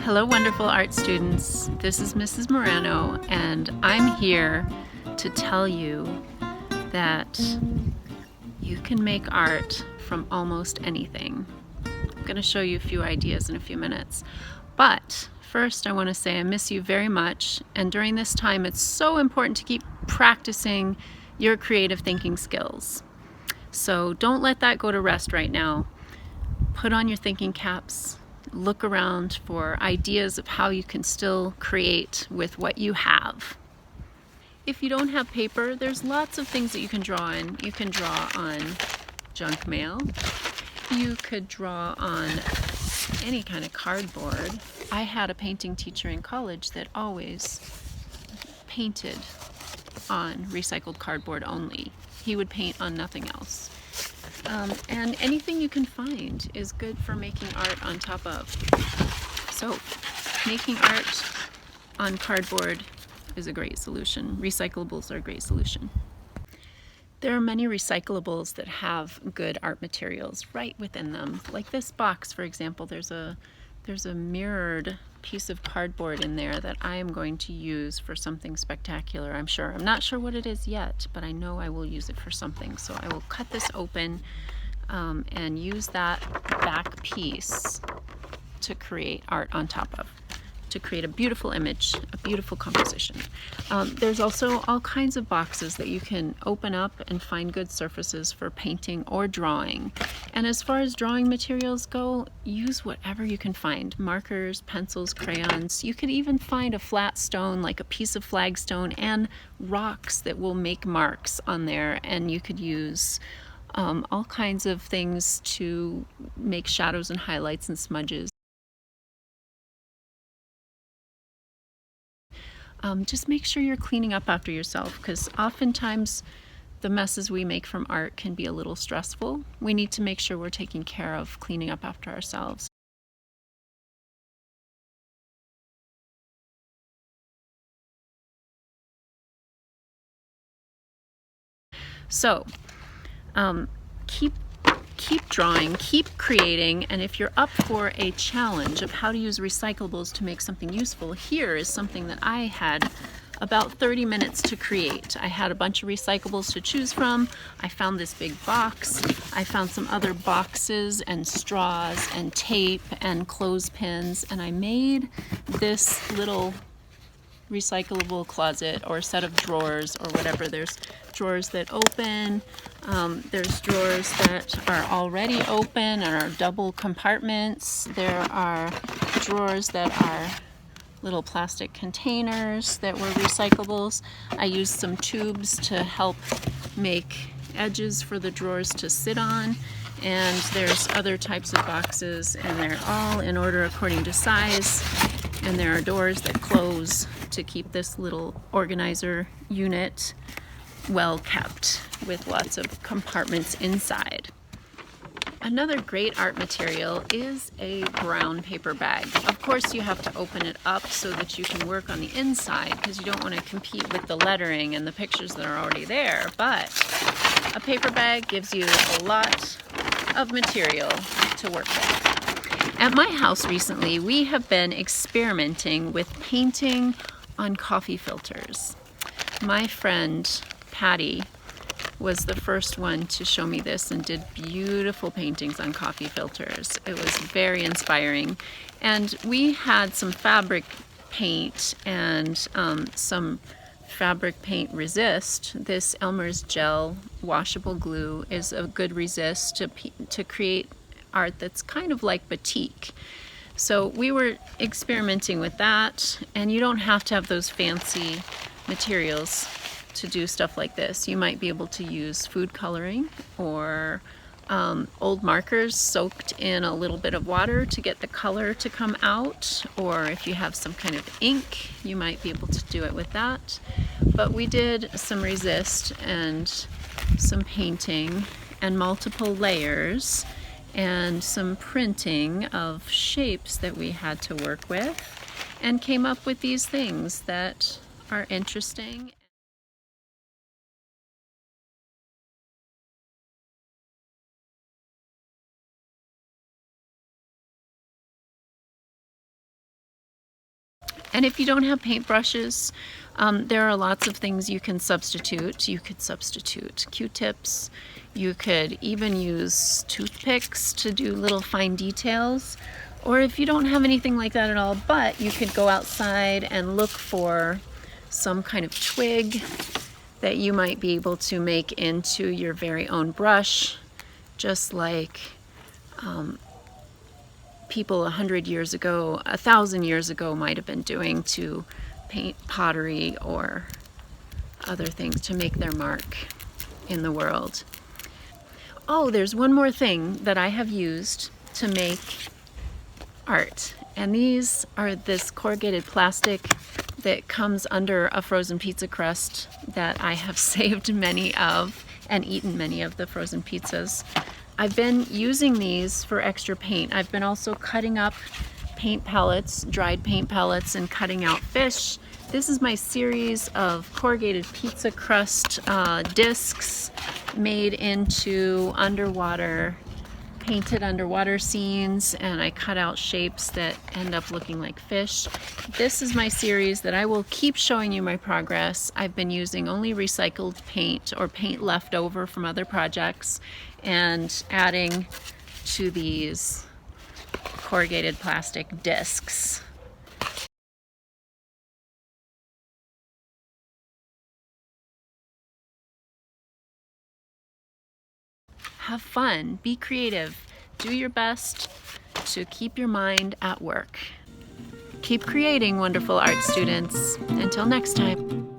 Hello, wonderful art students. This is Mrs. Morano, and I'm here to tell you that you can make art from almost anything. I'm going to show you a few ideas in a few minutes. But first, I want to say I miss you very much, and during this time, it's so important to keep practicing your creative thinking skills. So don't let that go to rest right now. Put on your thinking caps. Look around for ideas of how you can still create with what you have. If you don't have paper, there's lots of things that you can draw on. You can draw on junk mail. You could draw on any kind of cardboard. I had a painting teacher in college that always painted on recycled cardboard only. He would paint on nothing else. And anything you can find is good for making art on top of. So making art on cardboard is a great solution. Recyclables are a great solution. There are many recyclables that have good art materials right within them. Like this box, for example, there's a mirrored piece of cardboard in there that I am going to use for something spectacular, I'm sure. I'm not sure what it is yet, but I know I will use it for something. So I will cut this open and use that back piece to create art on top of, to create a beautiful image, a beautiful composition. There's also all kinds of boxes that you can open up and find good surfaces for painting or drawing. And as far as drawing materials go, use whatever you can find. Markers, pencils, crayons. You could even find a flat stone, like a piece of flagstone, and rocks that will make marks on there, and you could use all kinds of things to make shadows and highlights and smudges. Just make sure you're cleaning up after yourself, because oftentimes the messes we make from art can be a little stressful. We need to make sure we're taking care of cleaning up after ourselves. So keep drawing, keep creating, and if you're up for a challenge of how to use recyclables to make something useful, here is something that I had about 30 minutes to create. I had a bunch of recyclables to choose from. I found this big box. I found some other boxes and straws and tape and clothespins, and I made this little recyclable closet or set of drawers or whatever. There's drawers that open, there's drawers that are already open and are double compartments. There are drawers that are little plastic containers that were recyclables. I used some tubes to help make edges for the drawers to sit on, and there's other types of boxes, and they're all in order according to size, and there are doors that close to keep this little organizer unit well kept with lots of compartments inside. Another great art material is a brown paper bag. Of course, you have to open it up so that you can work on the inside, because you don't want to compete with the lettering and the pictures that are already there, but a paper bag gives you a lot of material to work with. At my house recently, we have been experimenting with painting on coffee filters. My friend Patty was the first one to show me this and did beautiful paintings on coffee filters. It was very inspiring. And we had some fabric paint and some fabric paint resist. This Elmer's gel washable glue is a good resist to create art that's kind of like batik. So we were experimenting with that, and you don't have to have those fancy materials to do stuff like this. You might be able to use food coloring or old markers soaked in a little bit of water to get the color to come out, or if you have some kind of ink, you might be able to do it with that. But we did some resist and some painting and multiple layers and some printing of shapes that we had to work with, and came up with these things that are interesting. And if you don't have paintbrushes, there are lots of things you can substitute. You could substitute Q-tips. You could even use toothpicks to do little fine details. Or if you don't have anything like that at all, but you could go outside and look for some kind of twig that you might be able to make into your very own brush, just like people 100 years ago, 1,000 years ago might have been doing to paint pottery or other things to make their mark in the world. Oh, there's one more thing that I have used to make art, and these are this corrugated plastic that comes under a frozen pizza crust that I have saved many of and eaten many of the frozen pizzas. I've been using these for extra paint. I've been also cutting up paint pellets, dried paint pellets, and cutting out fish. This is my series of corrugated pizza crust discs made into painted underwater scenes, and I cut out shapes that end up looking like fish. This is my series that I will keep showing you my progress. I've been using only recycled paint or paint left over from other projects and adding to these corrugated plastic discs. Have fun, be creative, do your best to keep your mind at work. Keep creating, wonderful art students. Until next time.